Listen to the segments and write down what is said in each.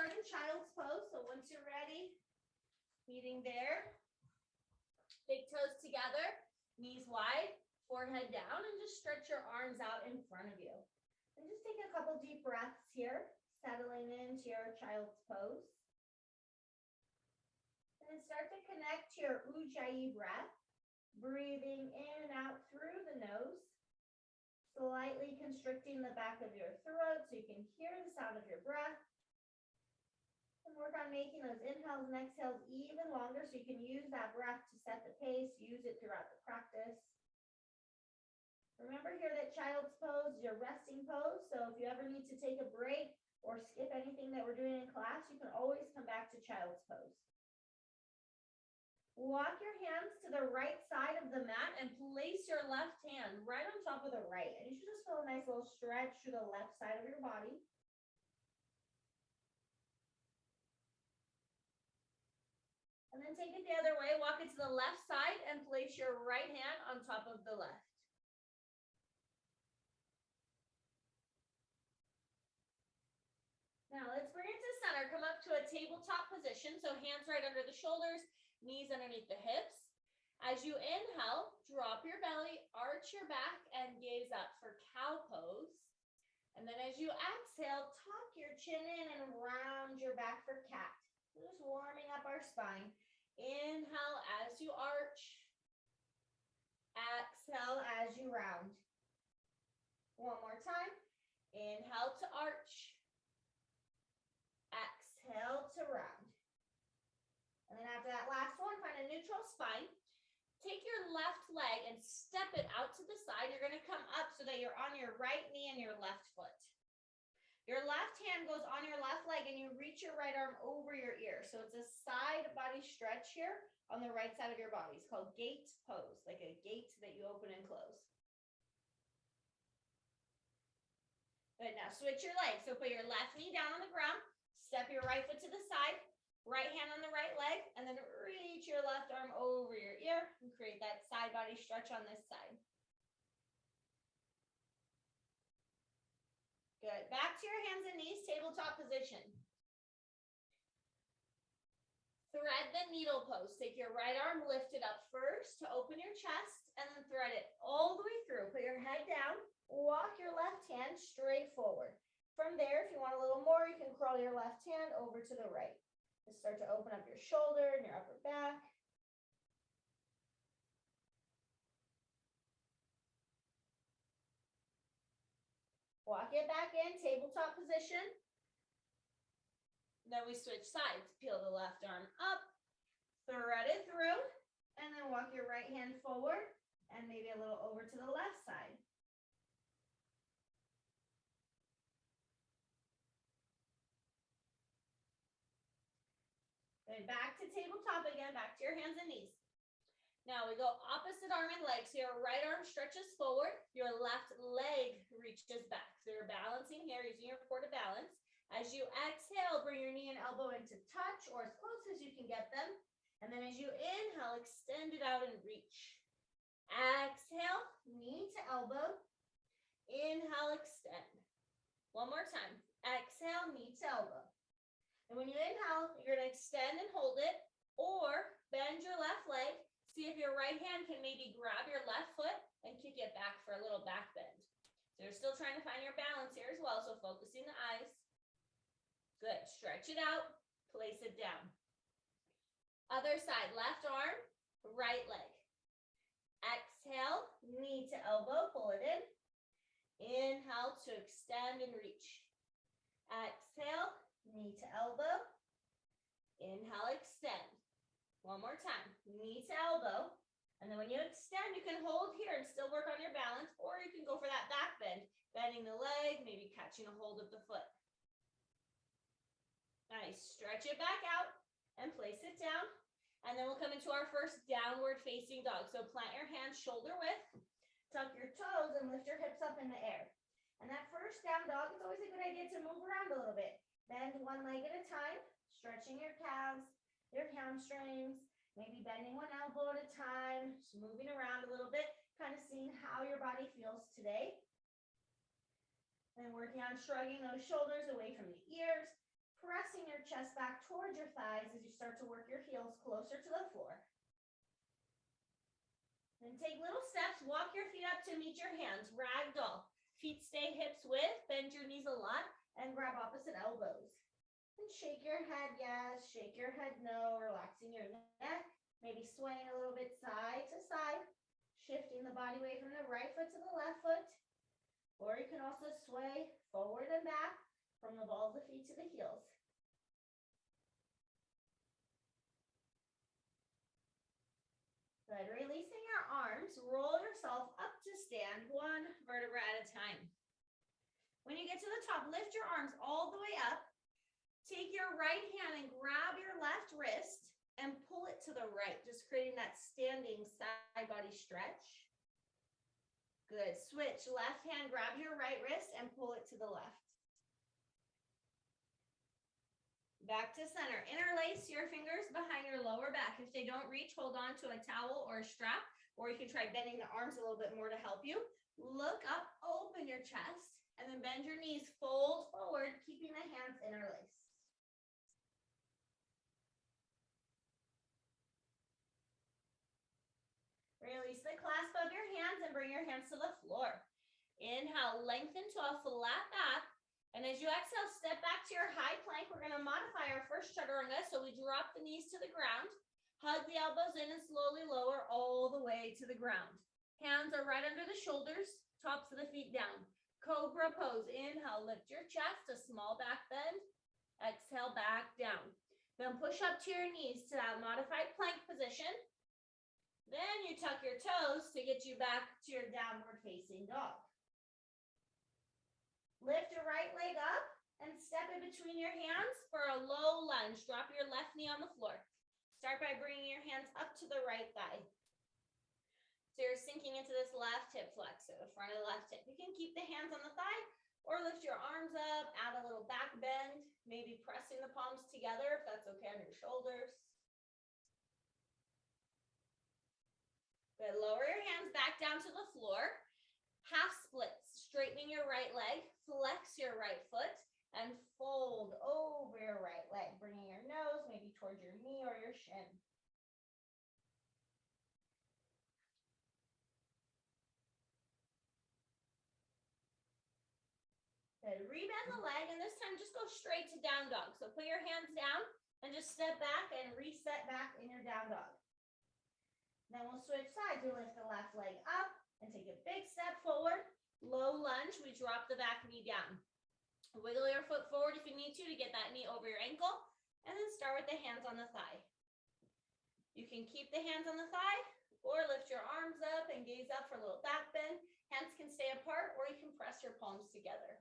start in child's pose. So once you're ready, meeting there, big toes together, knees wide, forehead down, and just stretch your arms out in front of you. And just take a couple deep breaths here, settling into your child's pose. And then start to connect to your Ujjayi breath, breathing in and out through the nose, slightly constricting the back of your throat so you can hear the sound of your breath. And work on making those inhales and exhales even longer so you can use that breath to set the pace, use it throughout the practice. Remember here that child's pose is your resting pose, so if you ever need to take a break or skip anything that we're doing in class, you can always come back to child's pose. Walk your hands to the right side of the mat and place your left hand right on top of the right. And you should just feel a nice little stretch through the left side of your body. And then take it the other way, walk it to the left side and place your right hand on top of the left. Now let's bring it to center, come up to a tabletop position. So hands right under the shoulders, knees underneath the hips. As you inhale, drop your belly, arch your back, and gaze up for cow pose. And then as you exhale, tuck your chin in and round your back for cat. Just warming up our spine. Inhale as you arch. Exhale as you round. One more time. Inhale to arch. Exhale to round. And then after that last one, find a neutral spine. Take your left leg and step it out to the side. You're going to come up so that you're on your right knee and your left foot. Your left hand goes on your left leg and you reach your right arm over your ear. So it's a side body stretch here on the right side of your body. It's called gate pose, like a gate that you open and close. Good, now switch your legs. So put your left knee down on the ground, step your right foot to the side, right hand on the right leg, and then reach your left arm over your ear and create that side body stretch on this side. Good. Back to your hands and knees, tabletop position. Thread the needle pose. Take your right arm, lift it up first to open your chest, and then thread it all the way through. Put your head down, walk your left hand straight forward. From there, if you want a little more, you can crawl your left hand over to the right. Just start to open up your shoulder and your upper back. Walk it back in, tabletop position. Then we switch sides. Peel the left arm up, thread it through, and then walk your right hand forward and maybe a little over to the left side. Then back to tabletop again, back to your hands and knees. Now we go opposite arm and leg. So your right arm stretches forward, your left leg reaches back. So you're balancing here, using your core to balance. As you exhale, bring your knee and elbow into touch or as close as you can get them. And then as you inhale, extend it out and reach. Exhale, knee to elbow. Inhale, extend. One more time. Exhale, knee to elbow. And when you inhale, you're going to extend and hold it or bend your left leg. See if your right hand can maybe grab your left foot and kick it back for a little back bend. So you're still trying to find your balance here as well, so focusing the eyes. Good, stretch it out, place it down. Other side, left arm, right leg. Exhale, knee to elbow, pull it in. Inhale to extend and reach. Exhale, knee to elbow. Inhale, extend. One more time, knee to elbow. And then when you extend, you can hold here and still work on your balance, or you can go for that back bend, bending the leg, maybe catching a hold of the foot. Nice, stretch it back out and place it down. And then we'll come into our first downward facing dog. So plant your hands shoulder width, tuck your toes and lift your hips up in the air. And that first down dog, it's always a good idea to move around a little bit. Bend one leg at a time, stretching your calves, your hamstrings, maybe bending one elbow at a time, just moving around a little bit, kind of seeing how your body feels today. And working on shrugging those shoulders away from the ears, pressing your chest back towards your thighs as you start to work your heels closer to the floor. Then take little steps, walk your feet up to meet your hands, ragdoll. Feet stay hips width, bend your knees a lot, and grab opposite elbows. And shake your head yes, shake your head no, relaxing your neck, maybe swaying a little bit side to side, shifting the body weight from the right foot to the left foot. Or you can also sway forward and back from the balls of the feet to the heels. Good. Releasing your arms, roll yourself up to stand, one vertebra at a time. When you get to the top, lift your arms all the way up. Take your right hand and grab your left wrist and pull it to the right, just creating that standing side body stretch. Good. Switch. Left hand, grab your right wrist and pull it to the left. Back to center. Interlace your fingers behind your lower back. If they don't reach, hold on to a towel or a strap, or you can try bending the arms a little bit more to help you. Look up, open your chest, and then bend your knees, fold forward, keeping the hands interlaced. Release the clasp of your hands and bring your hands to the floor. Inhale, lengthen to a flat back. And as you exhale, step back to your high plank. We're going to modify our first chaturanga. So we drop the knees to the ground, hug the elbows in and slowly lower all the way to the ground. Hands are right under the shoulders, tops of the feet down. Cobra pose. Inhale, lift your chest, a small back bend. Exhale, back down. Then push up to your knees to that modified plank position. Then you tuck your toes to get you back to your downward facing dog. Lift your right leg up and step in between your hands for a low lunge. Drop your left knee on the floor. Start by bringing your hands up to the right thigh. So you're sinking into this left hip flexor, the front of the left hip. You can keep the hands on the thigh or lift your arms up, add a little back bend, maybe pressing the palms together if that's okay on your shoulders. Good. Lower your hands back down to the floor. Half splits, straightening your right leg, flex your right foot, and fold over your right leg, bringing your nose maybe towards your knee or your shin. Good. Rebend the leg, and this time just go straight to down dog. So put your hands down and just step back and reset back in your down dog. Then we'll switch sides. We lift the left leg up and take a big step forward. Low lunge, we drop the back knee down. Wiggle your foot forward if you need to get that knee over your ankle. And then start with the hands on the thigh. You can keep the hands on the thigh or lift your arms up and gaze up for a little back bend. Hands can stay apart or you can press your palms together.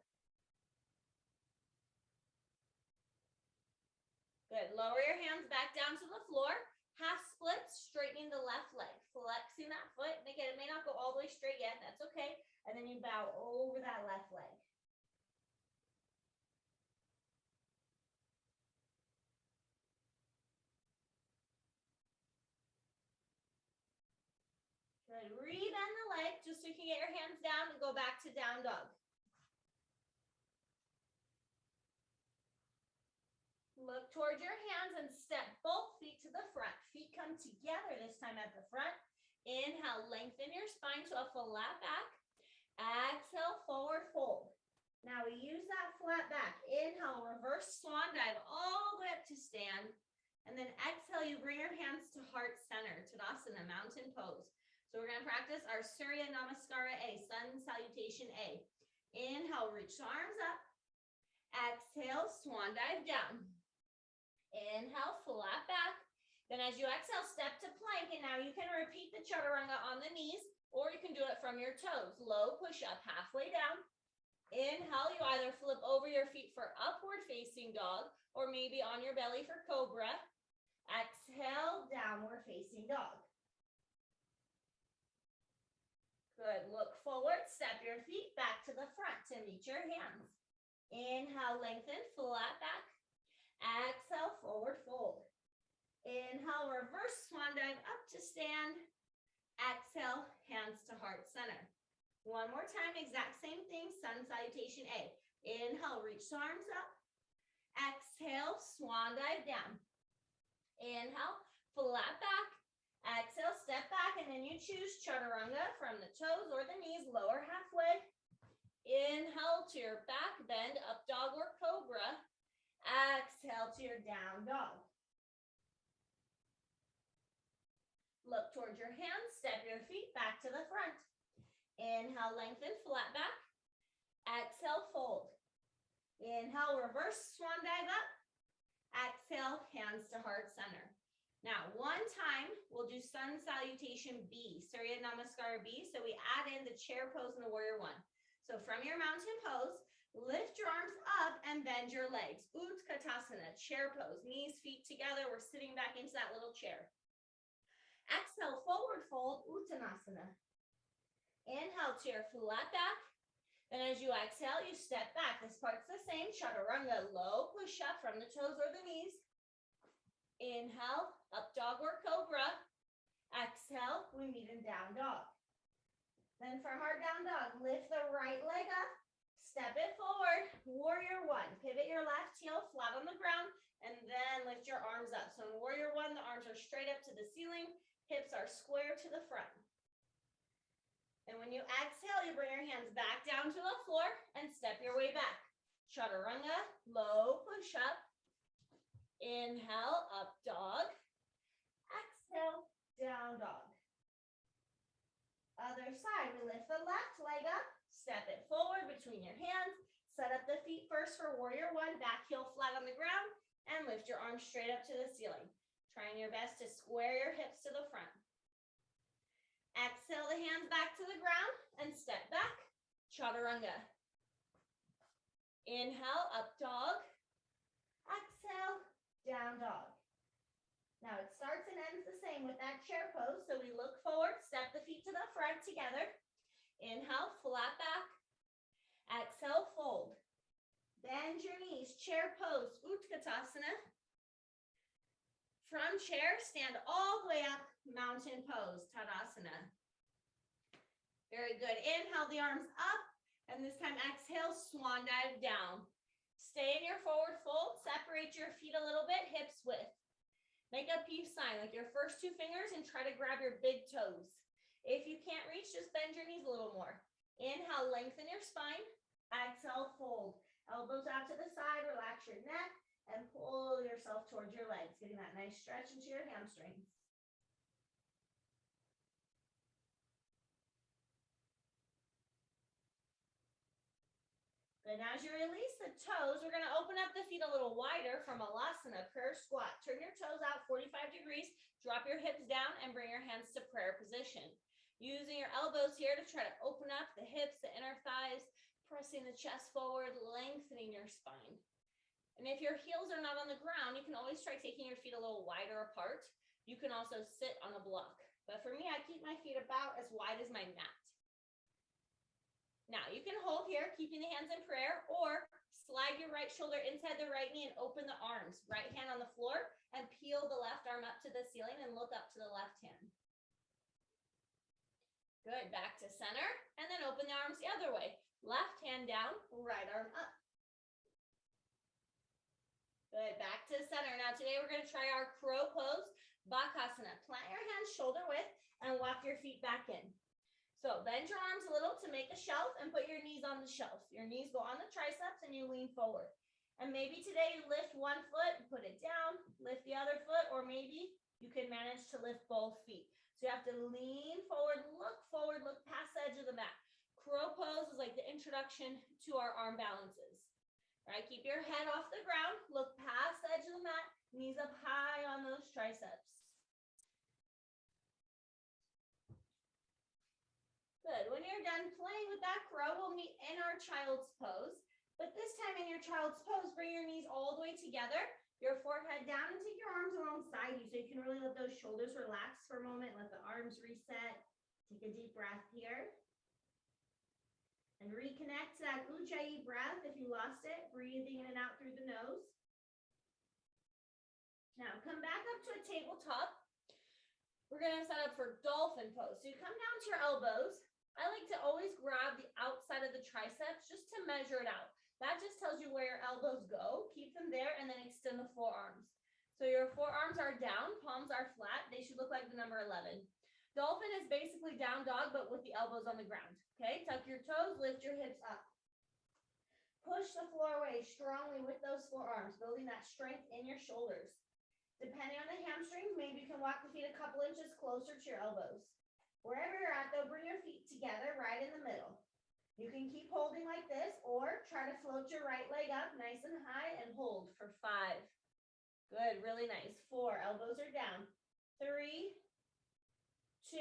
Good. Lower your hands back down to the floor. Half splits, straightening the left leg, flexing that foot. And again, it may not go all the way straight yet. That's okay. And then you bow over that left leg. Good. Rebend the leg just so you can get your hands down and go back to down dog. Look towards your hands and step both feet to the front. Feet come together this time at the front. Inhale, lengthen your spine to a flat back. Exhale, forward fold. Now we use that flat back. Inhale, reverse swan dive all the way up to stand. And then exhale, you bring your hands to heart center, Tadasana, mountain pose. So we're going to practice our Surya Namaskara A, sun salutation A. Inhale, reach the arms up. Exhale, swan dive down. Inhale, flat back. Then as you exhale, step to plank. And now you can repeat the chaturanga on the knees, or you can do it from your toes. Low push up, halfway down. Inhale, you either flip over your feet for upward facing dog, or maybe on your belly for cobra. Exhale, downward facing dog. Good. Look forward, step your feet back to the front to meet your hands. Inhale, lengthen, flat back. Exhale, forward fold. Inhale, reverse swan dive up to stand. Exhale, hands to heart center. One more time, exact same thing, sun salutation A. Inhale, reach the arms up. Exhale, swan dive down. Inhale, flat back. Exhale, step back, and then you choose chaturanga from the toes or the knees, lower halfway. Inhale to your back bend, up dog or cobra. Exhale to your down dog. Look towards your hands, step your feet back to the front. Inhale, lengthen, flat back. Exhale, fold. Inhale, reverse swan dive up. Exhale, hands to heart center. Now, one time, we'll do sun salutation B, Surya Namaskar B. So we add in the chair pose in the warrior one. So from your mountain pose, lift your arms up and bend your legs. Utkatasana, chair pose, knees, feet together. We're sitting back into that little chair. Exhale, forward fold, Uttanasana. Inhale to your flat back. And as you exhale, you step back. This part's the same. Chaturanga, low push up from the toes or the knees. Inhale, up dog or cobra. Exhale, we meet in down dog. Then from our down dog, lift the right leg up, step it forward, warrior one. Pivot your left heel flat on the ground, and then lift your arms up. So in warrior one, the arms are straight up to the ceiling, hips are square to the front. And when you exhale, you bring your hands back down to the floor and step your way back. Chaturanga, low push up. Inhale, up dog. Exhale, down dog. Other side, we lift the left leg up, step it forward between your hands, set up the feet first for warrior one, back heel flat on the ground, and lift your arms straight up to the ceiling. Trying your best to square your hips to the front. Exhale the hands back to the ground and step back, chaturanga. Inhale, up dog. Exhale, down dog. Now it starts and ends the same with that chair pose. So we look forward, step the feet to the front together. Inhale, flat back. Exhale, fold. Bend your knees, chair pose, Utkatasana. From chair, stand all the way up, mountain pose, Tadasana. Very good. Inhale the arms up, and this time exhale, swan dive down. Stay in your forward fold, separate your feet a little bit, hips width. Make a peace sign, like your first two fingers, and try to grab your big toes. If you can't reach, just bend your knees a little more. Inhale, lengthen your spine. Exhale, fold. Elbows out to the side, relax your neck, and pull yourself towards your legs, getting that nice stretch into your hamstrings. Good. Now as you release the toes, we're going to open up the feet a little wider from Alasana, prayer squat. Turn your toes out 45 degrees, drop your hips down, and bring your hands to prayer position. Using your elbows here to try to open up the hips, the inner thighs, pressing the chest forward, lengthening your spine. And if your heels are not on the ground, you can always try taking your feet a little wider apart. You can also sit on a block. But for me, I keep my feet about as wide as my mat. Now, you can hold here, keeping the hands in prayer, or slide your right shoulder inside the right knee and open the arms. Right hand on the floor, and peel the left arm up to the ceiling and look up to the left hand. Good. Back to center, and then open the arms the other way. Left hand down, right arm up. Good, back to center. Now today we're going to try our crow pose, Bakasana. Plant your hands shoulder width and walk your feet back in. So bend your arms a little to make a shelf and put your knees on the shelf. Your knees go on the triceps and you lean forward. And maybe today you lift one foot and put it down, lift the other foot, or maybe you can manage to lift both feet. So you have to lean forward, look past the edge of the mat. Crow pose is like the introduction to our arm balances. All right, keep your head off the ground, look past the edge of the mat, knees up high on those triceps. Good. When you're done playing with that crow, we'll meet in our child's pose. But this time in your child's pose, bring your knees all the way together, your forehead down, and take your arms alongside you so you can really let those shoulders relax for a moment, let the arms reset. Take a deep breath here. And reconnect to that Ujjayi breath if you lost it, breathing in and out through the nose. Now come back up to a tabletop. We're going to set up for dolphin pose. So you come down to your elbows. I like to always grab the outside of the triceps just to measure it out. That just tells you where your elbows go. Keep them there and then extend the forearms. So your forearms are down, palms are flat. They should look like the number 11. Dolphin is basically down dog, but with the elbows on the ground. Okay, tuck your toes, lift your hips up. Push the floor away strongly with those forearms, building that strength in your shoulders. Depending on the hamstrings, maybe you can walk the feet a couple inches closer to your elbows. Wherever you're at, though, bring your feet together right in the middle. You can keep holding like this or try to float your right leg up nice and high and hold for 5. Good, really nice. 4, elbows are down. 3, 2,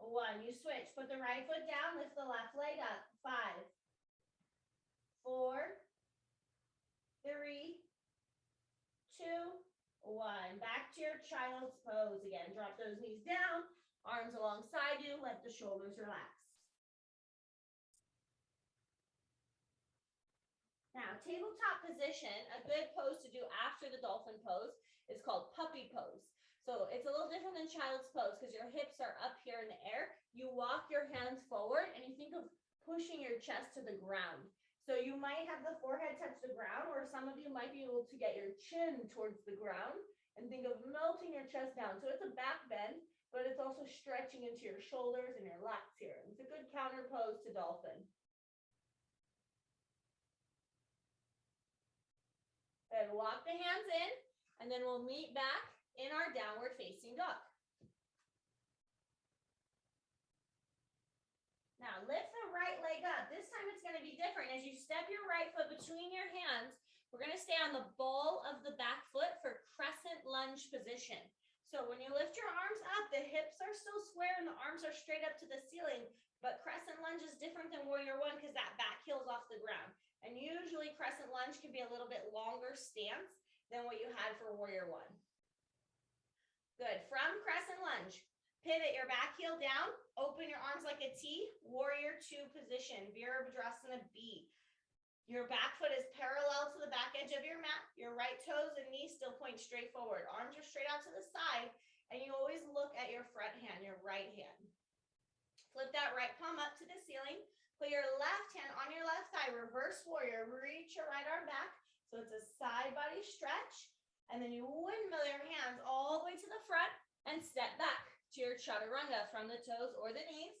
1. You switch. Put the right foot down, lift the left leg up. 5, 4, 3, 2, 1. Back to your child's pose again. Drop those knees down, arms alongside you, let the shoulders relax. Now, tabletop position, a good pose to do after the dolphin pose is called puppy pose. So it's a little different than child's pose because your hips are up here in the air. You walk your hands forward and you think of pushing your chest to the ground. So you might have the forehead touch the ground, or some of you might be able to get your chin towards the ground and think of melting your chest down. So it's a back bend, but it's also stretching into your shoulders and your lats here. It's a good counter pose to dolphin. Good. Walk the hands in, and then we'll meet back in our downward facing dog. Now lift the right leg up. This time it's going to be different. As you step your right foot between your hands, we're going to stay on the ball of the back foot for crescent lunge position. So when you lift your arms up, the hips are still square and the arms are straight up to the ceiling, but crescent lunge is different than warrior one because that back heel's off the ground. And usually crescent lunge can be a little bit longer stance than what you had for warrior one. Good. From crescent lunge, pivot your back heel down, open your arms like a T, warrior two position, Virabhadrasana B. Your back foot is parallel to the back edge of your mat. Your right toes and knees still point straight forward. Arms are straight out to the side, and you always look at your front hand, your right hand. Flip that right palm up to the ceiling. Put your left hand on your left thigh, reverse warrior. Reach your right arm back. So it's a side body stretch. And then you windmill your hands all the way to the front and step back to your chaturanga from the toes or the knees.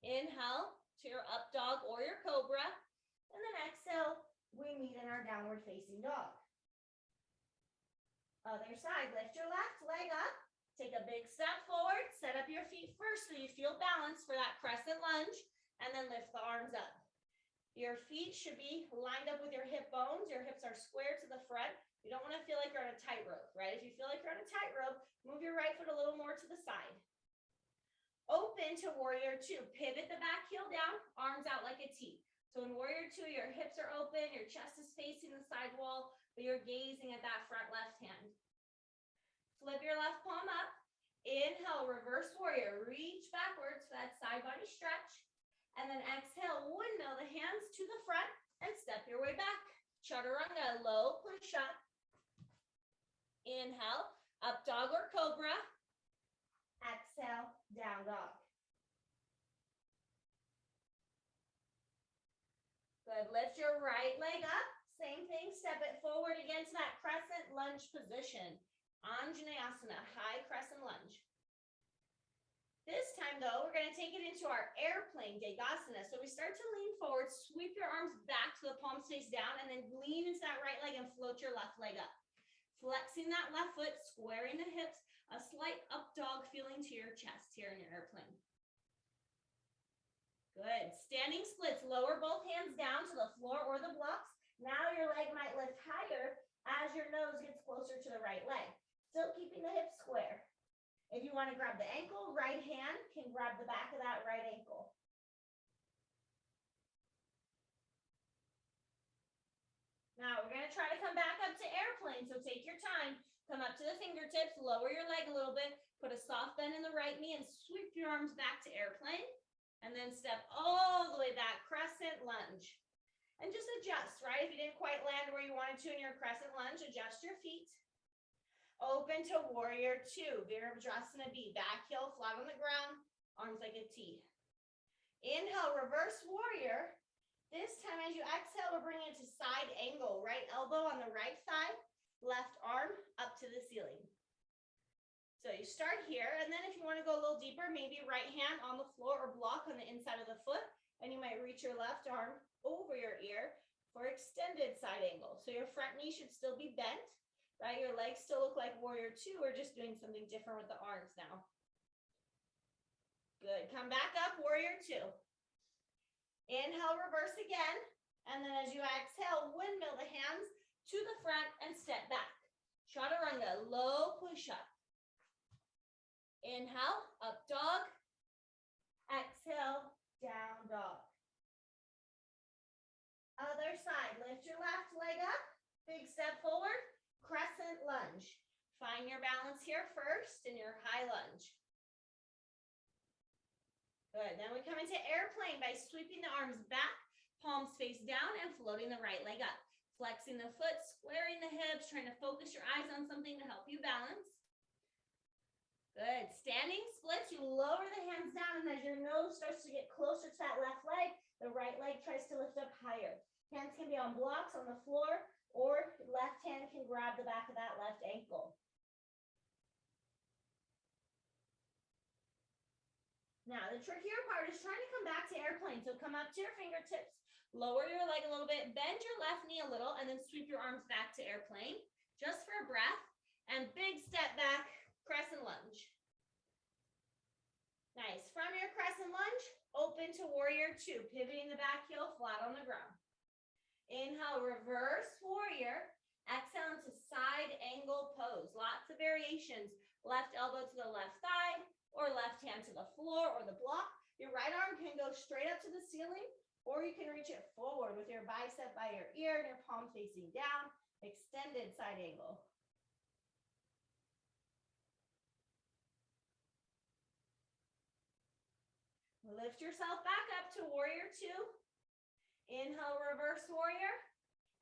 Inhale to your up dog or your cobra. And then exhale, we meet in our downward facing dog. Other side, lift your left leg up. Take a big step forward. Set up your feet first so you feel balance for that crescent lunge. And then lift the arms up. Your feet should be lined up with your hip bones. Your hips are square to the front. You don't want to feel like you're on a tightrope, right? If you feel like you're on a tightrope, move your right foot a little more to the side. Open to warrior two. Pivot the back heel down, arms out like a T. So in warrior two, your hips are open, your chest is facing the side wall, but you're gazing at that front left hand. Flip your left palm up. Inhale, reverse warrior. Reach backwards for that side body stretch. And then exhale, windmill the hands to the front and step your way back. Chaturanga, low push up. Inhale, up dog or cobra. Exhale, down dog. Good. Lift your right leg up. Same thing, step it forward again to that crescent lunge position. Anjaneyasana, high crescent lunge. This time, though, we're going to take it into our airplane, Degasana. So we start to lean forward, sweep your arms back so the palms face down, and then lean into that right leg and float your left leg up. Flexing that left foot, squaring the hips, a slight up dog feeling to your chest here in your airplane. Good. Standing splits, lower both hands down to the floor or the blocks. Now your leg might lift higher as your nose gets closer to the right leg. Still keeping the hips square. If you want to grab the ankle, right hand can grab the back of that right ankle. Now we're going to try to come back up to airplane, so take your time. Come up to the fingertips, lower your leg a little bit, put a soft bend in the right knee and sweep your arms back to airplane. And then step all the way back, crescent lunge. And just adjust, right? If you didn't quite land where you wanted to in your crescent lunge, adjust your feet. Open to warrior two, Virabhadrasana B. Back heel flat on the ground, arms like a T. Inhale, reverse warrior. This time as you exhale, we're bringing it to side angle. Right elbow on the right thigh, left arm up to the ceiling. So you start here, and then if you want to go a little deeper, maybe right hand on the floor or block on the inside of the foot, and you might reach your left arm over your ear for extended side angle. So your front knee should still be bent, right? Your legs still look like warrior two. We're just doing something different with the arms now. Good. Come back up, warrior two. Inhale, reverse again. And then as you exhale, windmill the hands to the front and step back. Chaturanga, low push-up. Inhale, up dog. Exhale, down dog. Other side, lift your left leg up. Big step forward, crescent lunge. Find your balance here first in your high lunge. Good, then we come into airplane by sweeping the arms back, palms face down, and floating the right leg up. Flexing the foot, squaring the hips, trying to focus your eyes on something to help you balance. Good, standing splits, you lower the hands down, and as your nose starts to get closer to that left leg, the right leg tries to lift up higher. Hands can be on blocks on the floor, or left hand can grab the back of that left ankle. Now, the trickier part is trying to come back to airplane. So come up to your fingertips, lower your leg a little bit, bend your left knee a little, and then sweep your arms back to airplane, just for a breath, and big step back, crescent lunge. Nice. From your crescent lunge, open to warrior two, pivoting the back heel flat on the ground. Inhale, reverse warrior. Exhale into side angle pose. Lots of variations. Left elbow to the left thigh, or left hand to the floor or the block. Your right arm can go straight up to the ceiling, or you can reach it forward with your bicep by your ear and your palm facing down. Extended side angle. Lift yourself back up to warrior two. Inhale, reverse warrior.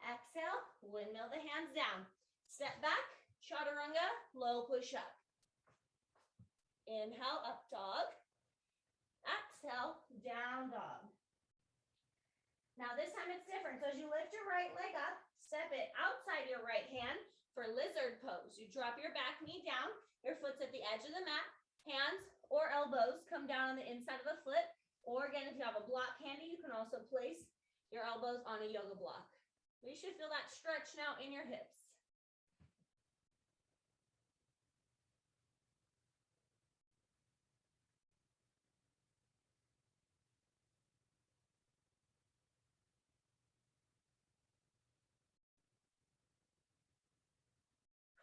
Exhale, windmill the hands down. Step back, chaturanga, low push up. Inhale, up dog. Exhale, down dog. Now this time it's different. So as you lift your right leg up, step it outside your right hand for lizard pose. You drop your back knee down, your foot's at the edge of the mat, hands or elbows come down on the inside of the foot. Or again, if you have a block handy, you can also place your elbows on a yoga block. You should feel that stretch now in your hips.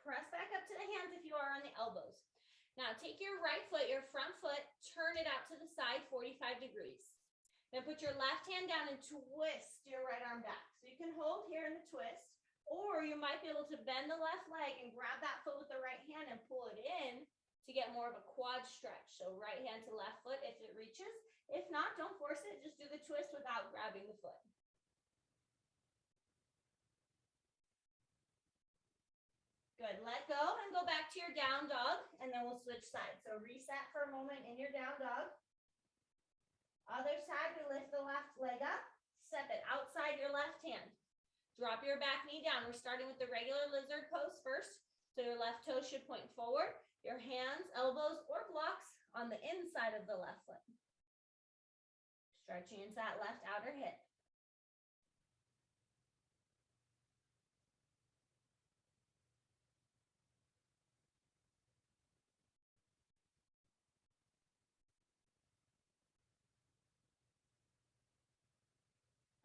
Press back up to the hands if you are on the elbows. Now take your right foot, your front foot, turn it out to the side 45 degrees. Then put your left hand down and twist your right arm back. So you can hold here in the twist, or you might be able to bend the left leg and grab that foot with the right hand and pull it in to get more of a quad stretch. So right hand to left foot if it reaches. If not, don't force it. Just do the twist without grabbing the foot. Good, let go and go back to your down dog, and then we'll switch sides. So reset for a moment in your down dog. Other side, we lift the left leg up, step it outside your left hand. Drop your back knee down. We're starting with the regular lizard pose first. So your left toe should point forward, your hands, elbows, or blocks on the inside of the left foot. Stretching into that left outer hip.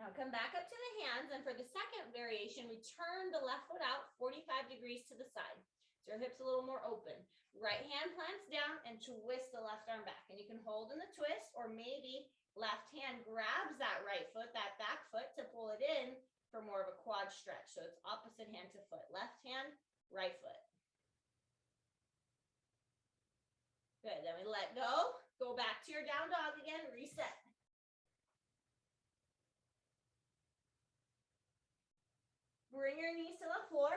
Now come back up to the hands, and for the second variation, we turn the left foot out 45 degrees to the side. So your hips a little more open. Right hand plants down and twist the left arm back. And you can hold in the twist, or maybe left hand grabs that right foot, that back foot, to pull it in for more of a quad stretch. So it's opposite hand to foot. Left hand, right foot. Good, then we let go. Go back to your down dog again, reset. Bring your knees to the floor.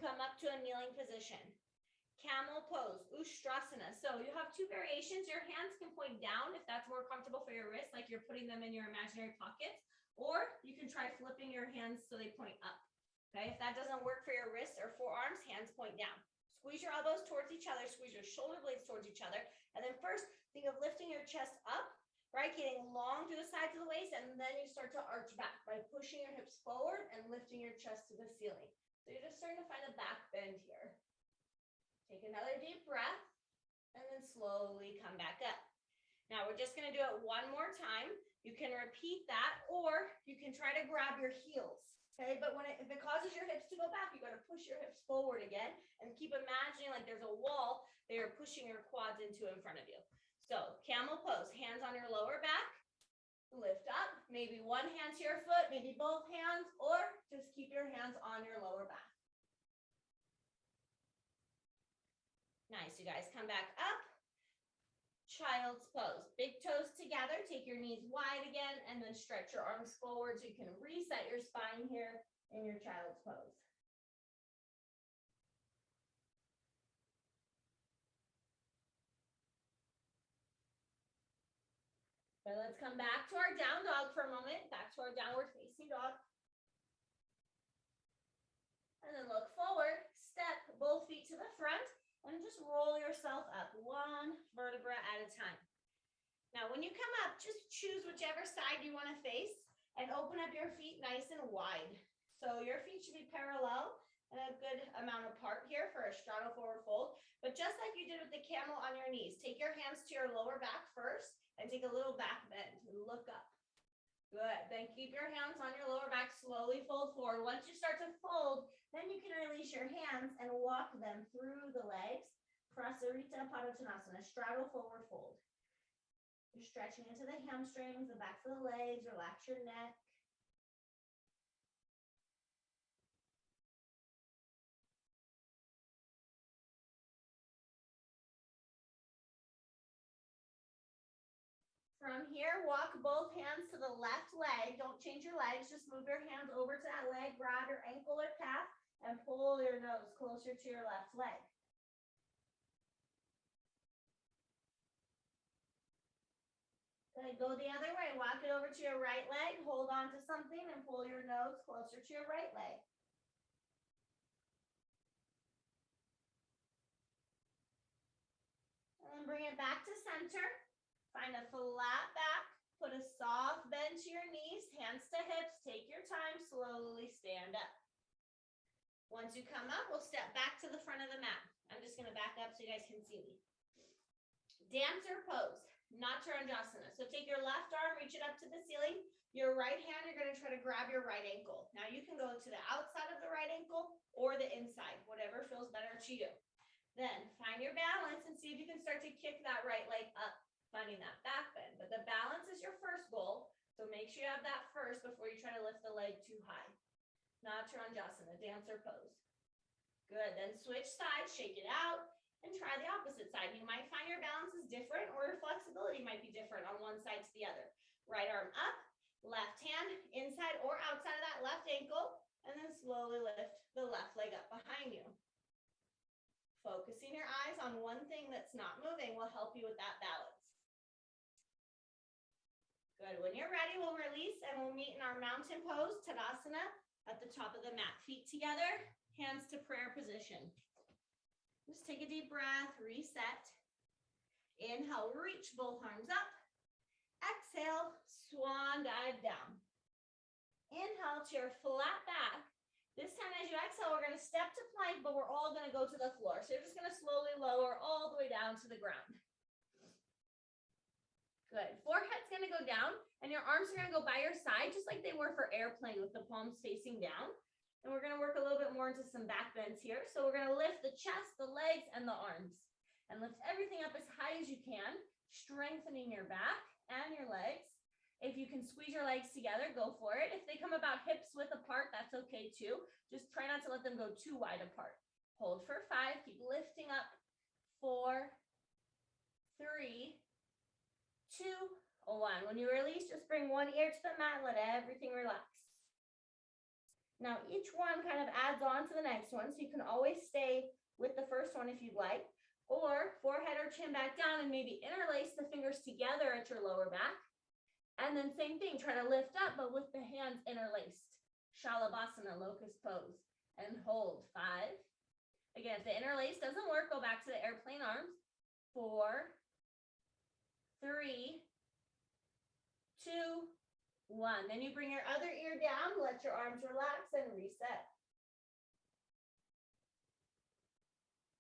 Come up to a kneeling position. Camel pose, Ustrasana. So you have two variations. Your hands can point down if that's more comfortable for your wrists, like you're putting them in your imaginary pockets, or you can try flipping your hands so they point up. Okay, if that doesn't work for your wrists or forearms, hands point down. Squeeze your elbows towards each other, squeeze your shoulder blades towards each other, and then first think of lifting your chest up, right, getting long through the sides of the waist, and then you start to arch back by pushing your hips forward and lifting your chest to the ceiling. So you're just starting to find a back bend here. Take another deep breath, and then slowly come back up. Now we're just gonna do it one more time. You can repeat that, or you can try to grab your heels. Okay, but if it causes your hips to go back, you got to push your hips forward again and keep imagining like there's a wall that you're pushing your quads into in front of you. So camel pose, hands on your lower back, lift up, maybe one hand to your foot, maybe both hands, or just keep your hands on your lower back. Nice, you guys, come back up. Child's pose, big toes together, take your knees wide again, and then stretch your arms forward so you can reset your spine here in your child's pose. So let's come back to our down dog for a moment, back to our downward facing dog. And then look forward, step both feet to the front, and just roll yourself up one vertebra at a time. Now, when you come up, just choose whichever side you want to face and open up your feet nice and wide. So your feet should be parallel and a good amount apart here for a straddle forward fold. But just like you did with the camel on your knees, take your hands to your lower back first and take a little back bend and look up. Good. Then keep your hands on your lower back, slowly fold forward. Once you start to fold, then you can release your hands and walk them through the legs. Prasarita Padottanasana, straddle forward fold. You're stretching into the hamstrings, the backs of the legs, relax your neck. From here, walk both hands to the left leg. Don't change your legs, just move your hands over to that leg, grab your ankle or calf, and pull your nose closer to your left leg. Good, go the other way, walk it over to your right leg, hold on to something, and pull your nose closer to your right leg. And then bring it back to center. Find a flat back, put a soft bend to your knees, hands to hips, take your time, slowly stand up. Once you come up, we'll step back to the front of the mat. I'm just gonna back up so you guys can see me. Dancer pose, Chaturangasana. So take your left arm, reach it up to the ceiling. Your right hand, you're gonna try to grab your right ankle. Now you can go to the outside of the right ankle or the inside, whatever feels better to you. Then find your balance and see if you can start to kick that right leg up, finding that back bend. But the balance is your first goal, so make sure you have that first before you try to lift the leg too high. Chaturangasana, dancer pose. Good, then switch sides, shake it out, and try the opposite side. You might find your balance is different or your flexibility might be different on one side to the other. Right arm up, left hand inside or outside of that left ankle, and then slowly lift the left leg up behind you. Focusing your eyes on one thing that's not moving will help you with that balance. Good, when you're ready, we'll release and we'll meet in our mountain pose, Tadasana, at the top of the mat. Feet together, hands to prayer position. Just take a deep breath, reset. Inhale, reach both arms up. Exhale, swan dive down. Inhale to your flat back. This time as you exhale, we're going to step to plank, but we're all going to go to the floor. So you're just going to slowly lower all the way down to the ground. Good. Forehead's going to go down, and your arms are going to go by your side, just like they were for airplane with the palms facing down. And we're going to work a little bit more into some back bends here. So we're going to lift the chest, the legs, and the arms. And lift everything up as high as you can, strengthening your back and your legs. If you can squeeze your legs together, go for it. If they come about hips width apart, that's okay too. Just try not to let them go too wide apart. Hold for 5, keep lifting up. 4, 3, 2, 1. When you release, just bring one ear to the mat, let everything relax. Now each one kind of adds on to the next one, so you can always stay with the first one if you'd like, or forehead or chin back down and maybe interlace the fingers together at your lower back. And then same thing, try to lift up, but with the hands interlaced. Shalabhasana, locust pose. And hold. 5. Again, if the interlace doesn't work, go back to the airplane arms. 4, 3, 2, 1. Then you bring your other ear down, let your arms relax, and reset.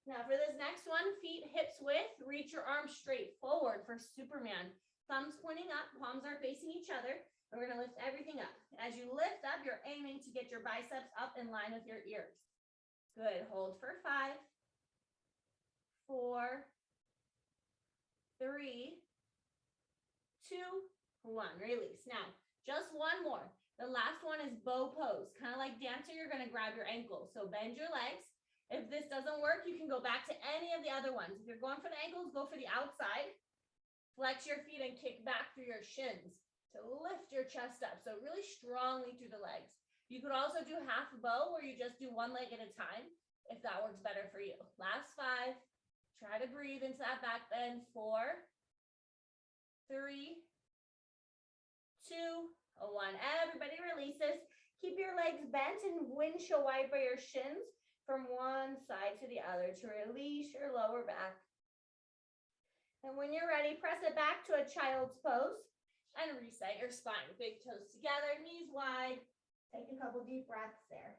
Now for this next one, feet hips width, reach your arms straight forward for Superman. Thumbs pointing up, palms are facing each other. And we're gonna lift everything up. As you lift up, you're aiming to get your biceps up in line with your ears. Good, hold for 5, 4, 3, 2, 1, release. Now, just one more. The last one is bow pose. Kind of like dancer, you're gonna grab your ankles. So bend your legs. If this doesn't work, you can go back to any of the other ones. If you're going for the ankles, go for the outside. Flex your feet and kick back through your shins to lift your chest up. So really strongly through the legs. You could also do half bow where you just do one leg at a time if that works better for you. Last 5. Try to breathe into that back bend. 4, 3, 2, 1. Everybody releases. Keep your legs bent and windshield wiper your shins from one side to the other to release your lower back. And when you're ready, press it back to a child's pose and reset your spine. Big toes together, knees wide. Take a couple deep breaths there.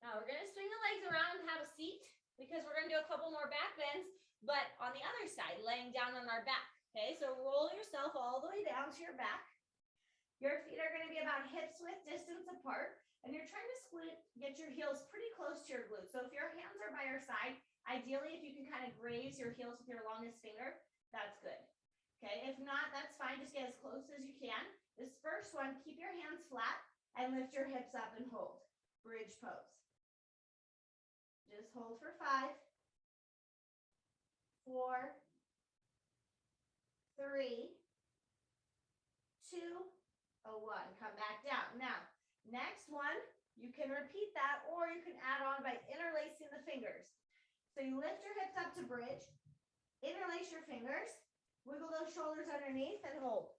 Now we're gonna swing the legs around and have a seat because we're gonna do a couple more back bends, but on the other side, laying down on our back. Okay, so roll yourself all the way down to your back. Your feet are gonna be about hips width distance apart, and you're trying to get your heels pretty close to your glutes. So if your hands are by your side, ideally if you can kind of graze your heels with your longest finger, that's good. Okay, if not, that's fine. Just get as close as you can. This first one, keep your hands flat and lift your hips up and hold. Bridge pose. Just hold for 5, 4, 3, 2, 1. Come back down. Now, next one, you can repeat that or you can add on by interlacing the fingers. So you lift your hips up to bridge, interlace your fingers, wiggle those shoulders underneath and hold.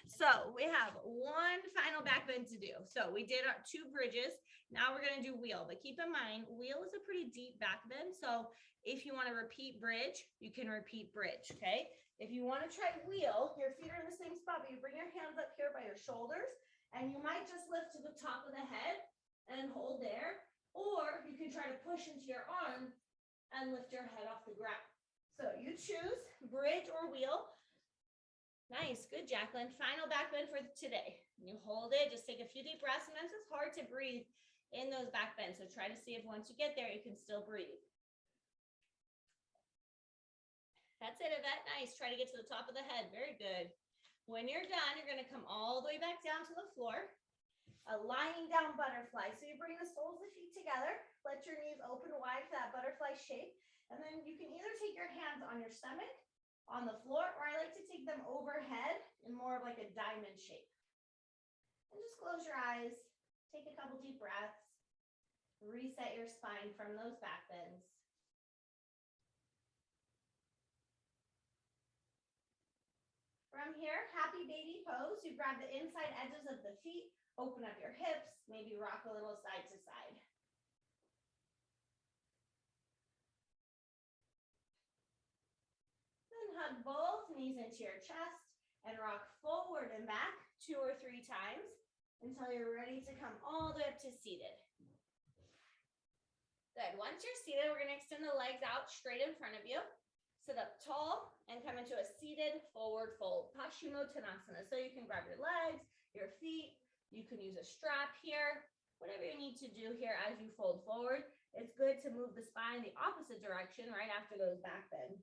So we have one final back bend to do. So we did our 2 bridges. Now we're going to do wheel, but keep in mind, wheel is a pretty deep back bend. So if you want to repeat bridge, you can repeat bridge. Okay. If you want to try wheel, your feet are in the same spot, but you bring your hands up here by your shoulders and you might just lift to the top of the head and hold there. Or you can try to push into your arm and lift your head off the ground. So you choose bridge or wheel. Nice, good, Jacqueline. Final back bend for today. You hold it, just take a few deep breaths. Sometimes it's hard to breathe in those back bends. So try to see if once you get there, you can still breathe. That's it, Yvette. Nice. Try to get to the top of the head. Very good. When you're done, you're going to come all the way back down to the floor. A lying down butterfly. So you bring the soles of the feet together. Let your knees open wide for that butterfly shape. And then you can either take your hands on your stomach, on the floor, or I like to take them overhead in more of like a diamond shape. And just close your eyes. Take a couple deep breaths. Reset your spine from those back bends. From here, happy baby pose. You grab the inside edges of the feet, open up your hips, maybe rock a little side to side. Then hug both knees into your chest and rock forward and back 2 or 3 times until you're ready to come all the way up to seated. Good. Once you're seated, we're going to extend the legs out straight in front of you. Sit up tall and come into a seated forward fold, Paschimottanasana. So you can grab your legs, your feet. You can use a strap here, whatever you need to do here as you fold forward. It's good to move the spine the opposite direction right after those back bends.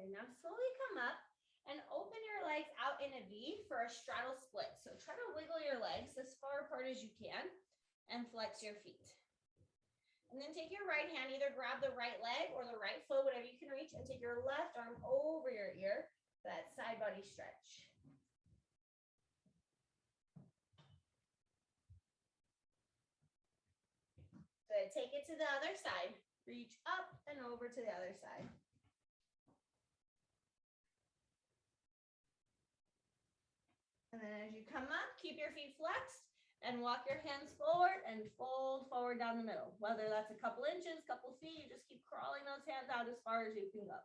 And now slowly come up and open your legs out in a V for a straddle split. So try to wiggle your legs as far apart as you can and flex your feet. And then take your right hand, either grab the right leg or the right foot, whatever you can reach, and take your left arm over your ear, that side body stretch. Good, take it to the other side. Reach up and over to the other side. And then as you come up, keep your feet flexed and walk your hands forward and fold forward down the middle. Whether that's a couple inches, couple feet, you just keep crawling those hands out as far as you can go.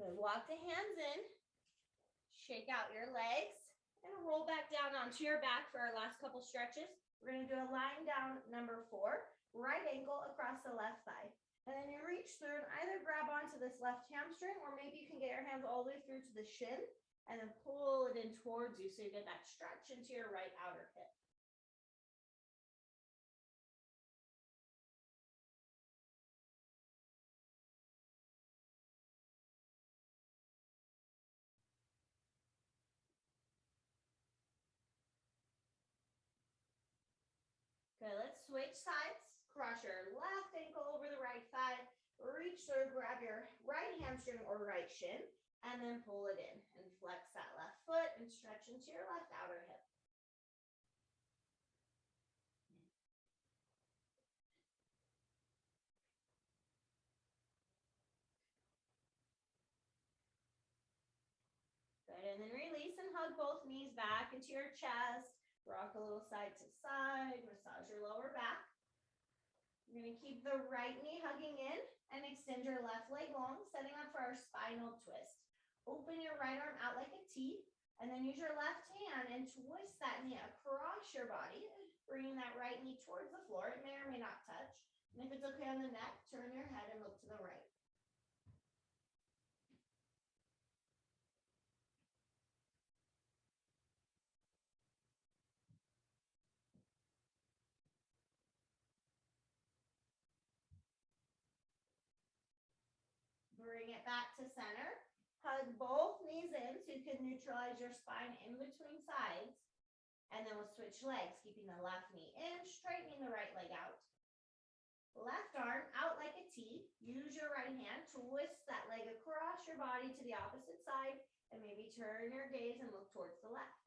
Good. Walk the hands in, shake out your legs, and roll back down onto your back for our last couple stretches. We're going to do a lying down number 4, right ankle across the left thigh. And then you reach through and either grab onto this left hamstring, or maybe you can get your hands all the way through to the shin and then pull it in towards you so you get that stretch into your right outer hip. Good, let's switch sides. Cross your left ankle over the right thigh. Reach through, grab your right hamstring or right shin, and then pull it in and flex that left foot and stretch into your left outer hip. Good, and then release and hug both knees back into your chest. Rock a little side to side, massage your lower back. You're going to keep the right knee hugging in and extend your left leg long, setting up for our spinal twist. Open your right arm out like a T, and then use your left hand and twist that knee across your body, bringing that right knee towards the floor. It may or may not touch. And if it's okay on the neck, turn your head and look to the right. Bring it back to center. Hug both knees in so you can neutralize your spine in between sides. And then we'll switch legs, keeping the left knee in, straightening the right leg out. Left arm out like a T. Use your right hand, twist that leg across your body to the opposite side, and maybe turn your gaze and look towards the left.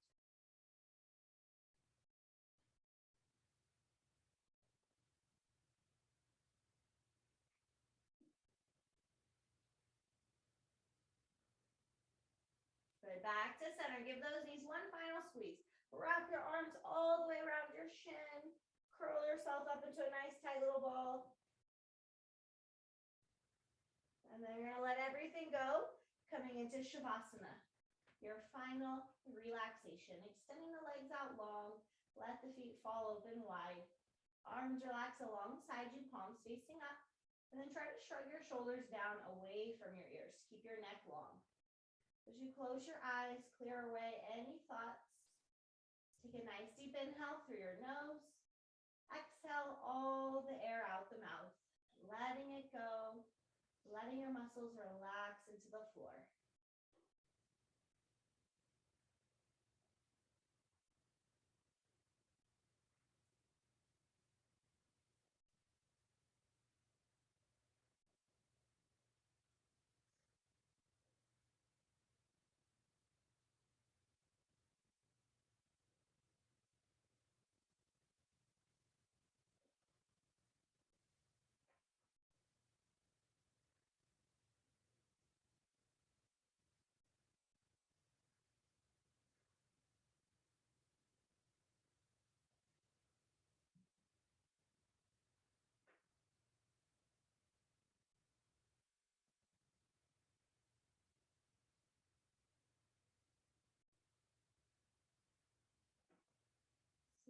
Good, back to center. Give those knees one final squeeze. Wrap your arms all the way around your shin. Curl yourself up into a nice tight little ball. And then you're gonna let everything go, coming into Shavasana. Your final relaxation. Extending the legs out long. Let the feet fall open wide. Arms relax alongside you, palms facing up. And then try to shrug your shoulders down away from your ears. Keep your neck long. As you close your eyes, clear away any thoughts. Take a nice deep inhale through your nose. Exhale all the air out the mouth. Letting it go. Letting your muscles relax into the floor.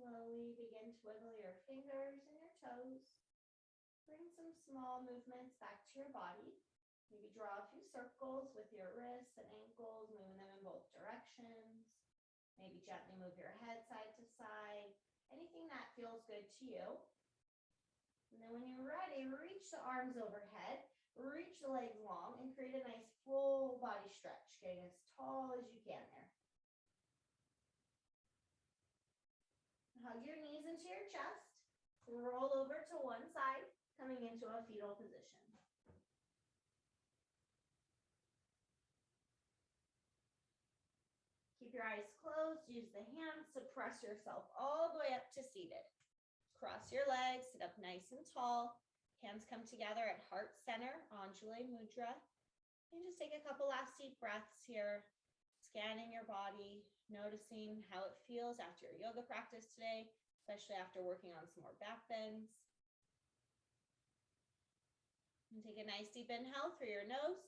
Slowly begin to wiggle your fingers and your toes. Bring some small movements back to your body. Maybe draw a few circles with your wrists and ankles, moving them in both directions. Maybe gently move your head side to side, anything that feels good to you. And then when you're ready, reach the arms overhead, reach the legs long, and create a nice full body stretch, getting as tall as you can there. Hug your knees into your chest, roll over to one side, coming into a fetal position. Keep your eyes closed, use the hands to press yourself all the way up to seated. Cross your legs, sit up nice and tall. Hands come together at heart center, Anjali Mudra. And just take a couple last deep breaths here, scanning your body, noticing how it feels after your yoga practice today, especially after working on some more back bends. And take a nice deep inhale through your nose.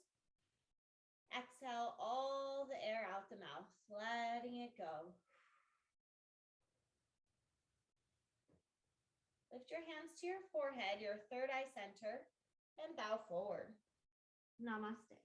Exhale all the air out the mouth, letting it go. Lift your hands to your forehead, your third eye center, and bow forward. Namaste.